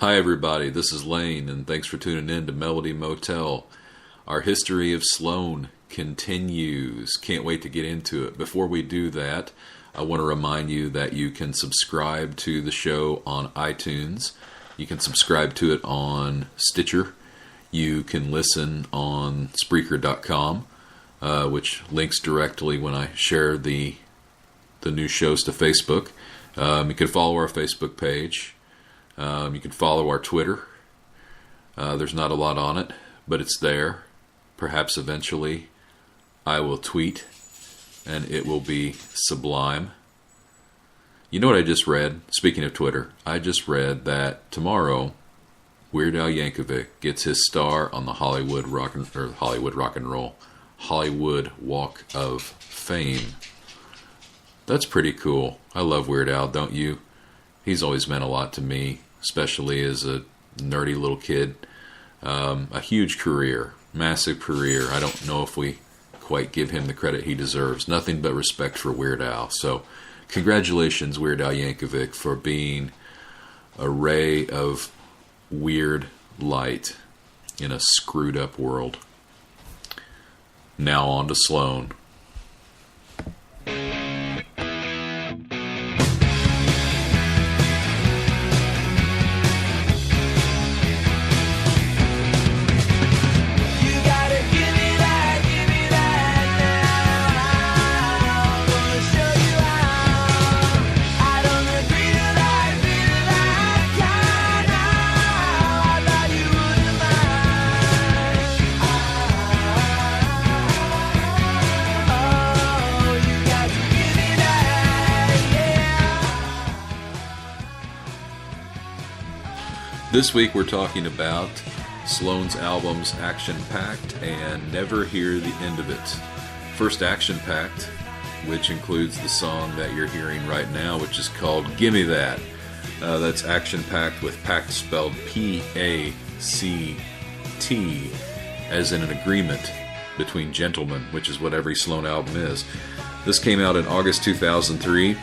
Hi, everybody. This is Lane, and thanks for tuning in to Melody Motel. Our history of Sloan continues. Can't wait to get into it. Before we do that, I want to remind you that you can subscribe to the show on iTunes. You can subscribe to it on Stitcher. You can listen on Spreaker.com, which links directly when I share the new shows to Facebook. You can follow our Facebook page. You can follow our Twitter. There's not a lot on it, but it's there. Perhaps eventually I will tweet, and it will be sublime. You know what I just read? Speaking of Twitter, I just read that tomorrow Weird Al Yankovic gets his star on the Hollywood Walk of Fame. That's pretty cool. I love Weird Al, don't you? He's always meant a lot to me, especially as a nerdy little kid. A huge career, massive career. I don't know if we quite give him the credit he deserves. Nothing but respect for Weird Al. So, congratulations, Weird Al Yankovic, for being a ray of weird light in a screwed up world. Now on to Sloan. This week we're talking about Sloan's albums Action Pact and Never Hear the End of It. First, Action Pact, which includes the song that you're hearing right now, which is called Gimme That. That's Action Pact with Pact spelled P-A-C-T, as in an agreement between gentlemen, which is what every Sloan album is. This came out in August 2003.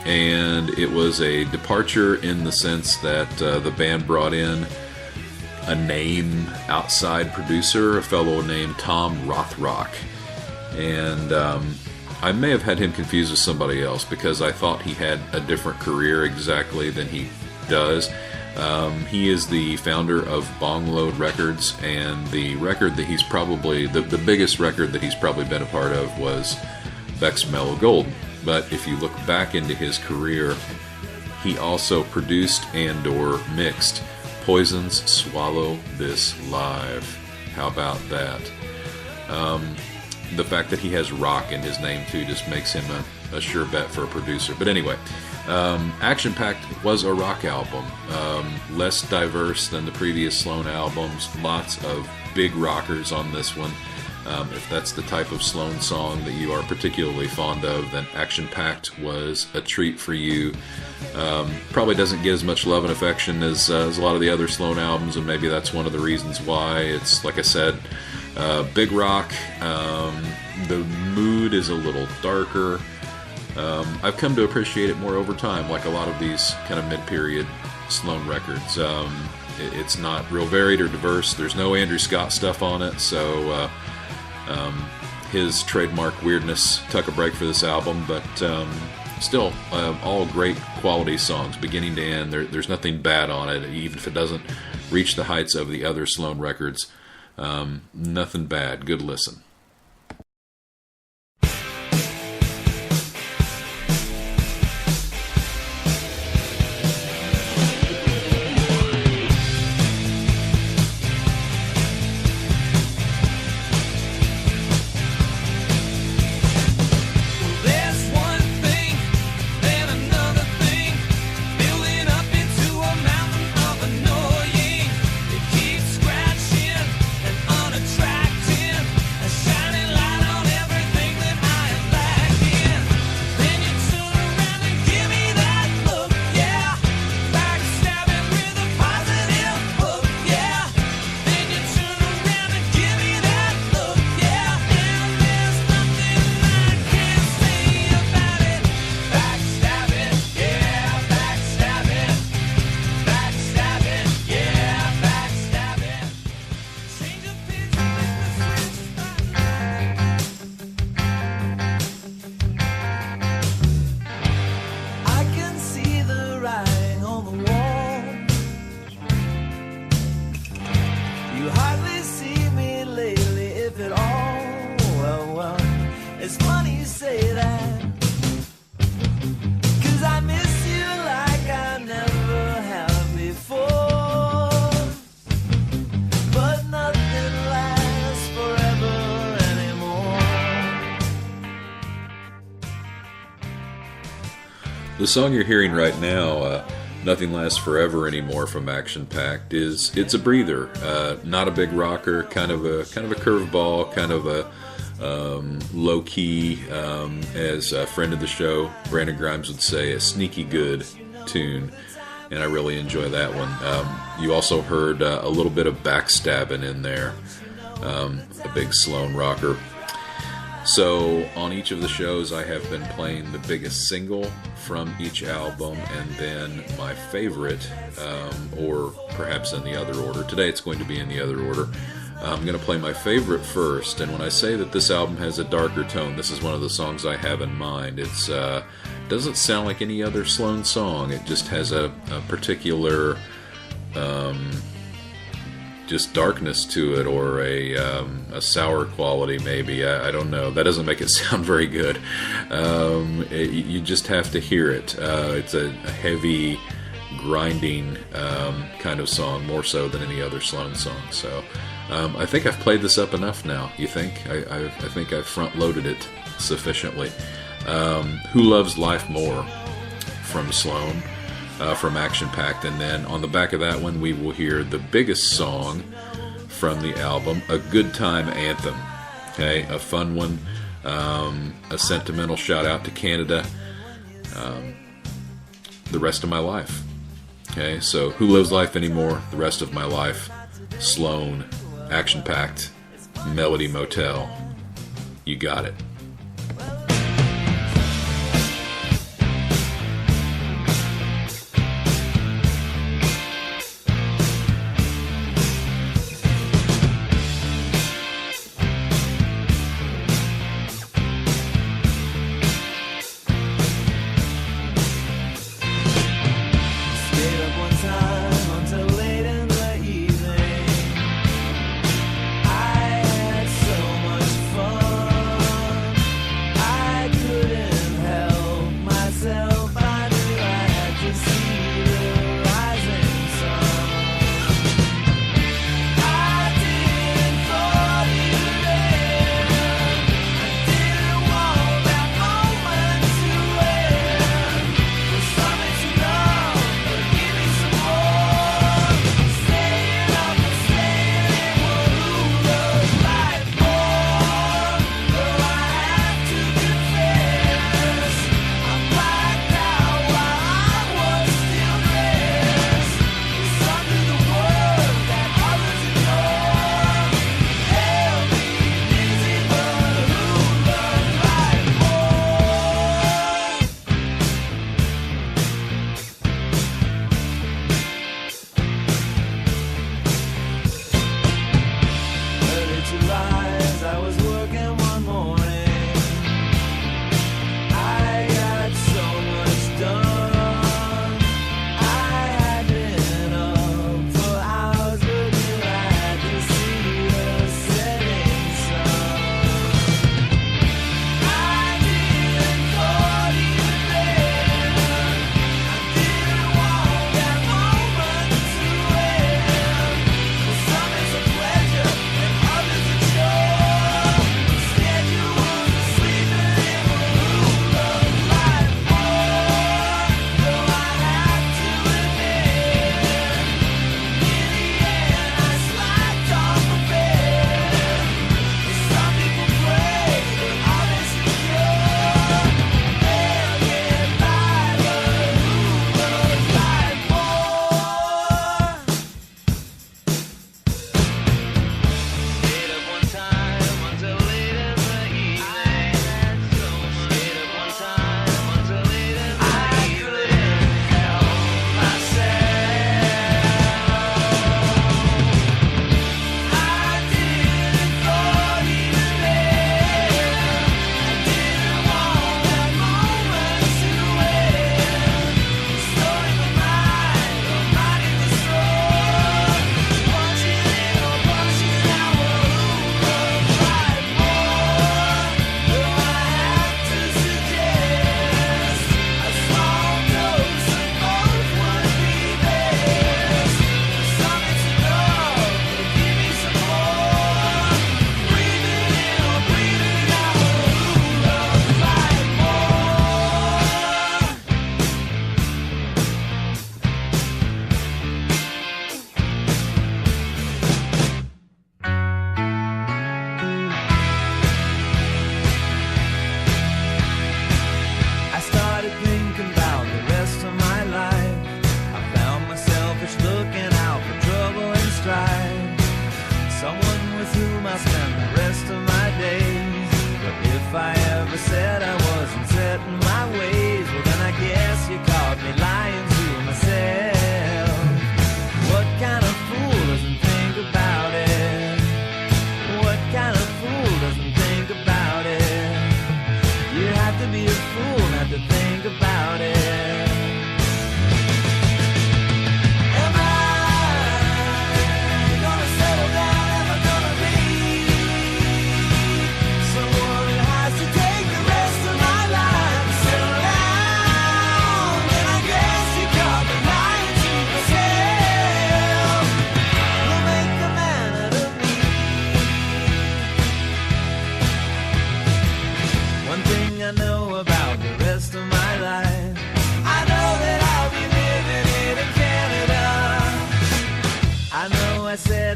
And it was a departure in the sense that the band brought in a name outside producer, a fellow named Tom Rothrock. And I may have had him confused with somebody else because I thought he had a different career exactly than he does. He is the founder of Bong Load Records, and the record that he's probably, the biggest record that he's probably been a part of was Beck's Mellow Gold. But if you look back into his career, he also produced and/or mixed Poison's Swallow This Live. How about that? The fact that he has rock in his name too just makes him a sure bet for a producer. But anyway, Action Pact was a rock album, less diverse than the previous Sloan albums. Lots of big rockers on this one. If that's the type of Sloan song that you are particularly fond of, then Action Pact was a treat for you. Probably doesn't get as much love and affection as a lot of the other Sloan albums, and maybe that's one of the reasons why. It's, like I said, big rock. The mood is a little darker. I've come to appreciate it more over time, like a lot of these kind of mid-period Sloan records. It's not real varied or diverse. There's no Andrew Scott stuff on it, so his trademark weirdness took a break for this album, but still all great quality songs beginning to end. There's nothing bad on it, even if it doesn't reach the heights of the other Sloan records. Nothing bad. Good listen. Scratching and unattractive. The song you're hearing right now, "Nothing Lasts Forever Anymore" from Action Pact, it's a breather. Not a big rocker, kind of a curveball, kind of a low key, as a friend of the show, Brandon Grimes, would say, a sneaky good tune. And I really enjoy that one. You also heard a little bit of backstabbing in there, a big Sloan rocker. So on each of the shows, I have been playing the biggest single from each album, and then my favorite, or perhaps in the other order. Today it's going to be in the other order. I'm going to play my favorite first, and when I say that this album has a darker tone, this is one of the songs I have in mind. It's doesn't sound like any other Sloan song. It just has a particular just darkness to it, or a sour quality maybe. I don't know. That doesn't make it sound very good. You just have to hear it. It's a heavy, grinding kind of song, more so than any other Sloan song. So I think I've played this up enough now. You think? I think I've front-loaded it sufficiently. Who Loves Life More from Sloan, from Action Pact. And then on the back of that one, we will hear the biggest song from the album, a good time anthem. Okay, a fun one, a sentimental shout out to Canada, The Rest of My Life. Okay, so Who Lives Life Anymore, The Rest of My Life, Sloan, Action Pact, Melody Motel. You got it. Some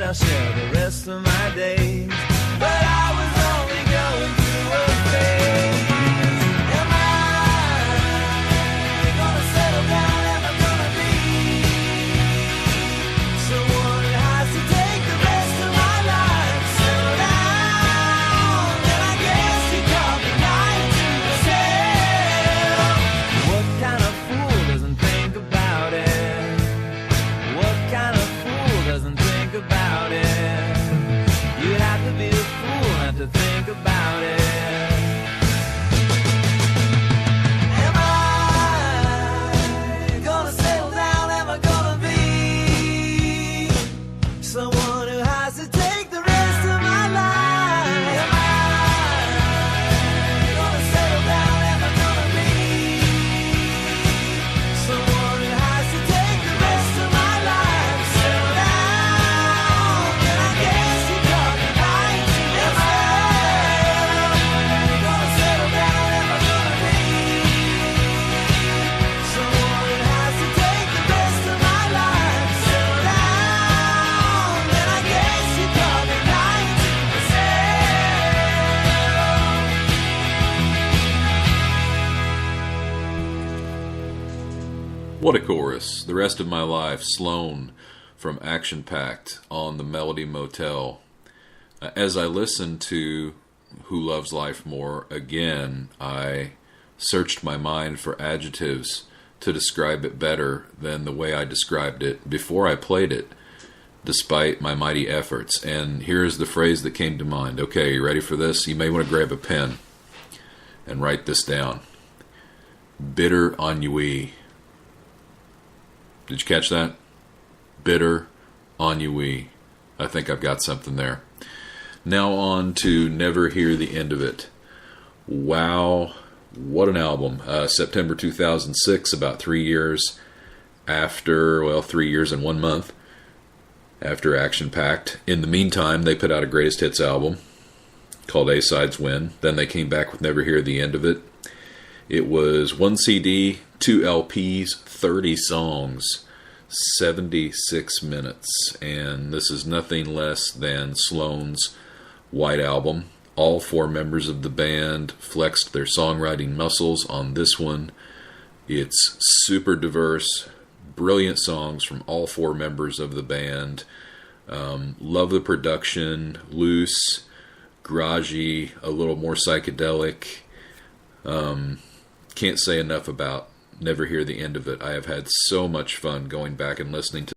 I'll share the rest of my days. But I was only going through a phase. Am I gonna settle down? Am I gonna be someone who has to take the rest of my life? Settle down, and I guess you caught me lying to myself. What kind of fool doesn't think about it? What kind of fool doesn't think about it? You have to be a fool not to think about it. Am I gonna settle down? Am I gonna be someone who has to take the rest of my life? Am I gonna settle down? Am I gonna be someone who has to take the rest of my life? Settle down, and I guess you caught me lying to myself. Gonna settle down, am I gonna be someone who has to take the rest of my life? Settle down, and I guess you caught me lying to myself. What a chorus. The Rest of My Life, Sloan from Action Pact on the Melody Motel. As I listened to Who Loves Life More again, I searched my mind for adjectives to describe it better than the way I described it before I played it, despite my mighty efforts. And here's the phrase that came to mind. Okay, you ready for this? You may want to grab a pen and write this down. Bitter ennui. Did you catch that? Bitter ennui. I think I've got something there. Now on to Never Hear the End of It. Wow, what an album. September 2006, about 3 years after, 3 years and 1 month after Action Pact. In the meantime, they put out a greatest hits album called A-Sides Win. Then they came back with Never Hear the End of It. It was 1 CD, 2 LPs, 30 songs, 76 minutes. And this is nothing less than Sloan's White Album. All 4 members of the band flexed their songwriting muscles on this one. It's super diverse, brilliant songs from all 4 members of the band. Love the production, loose, garagey, a little more psychedelic. Can't say enough about Never Hear the End of It. I have had so much fun going back and listening to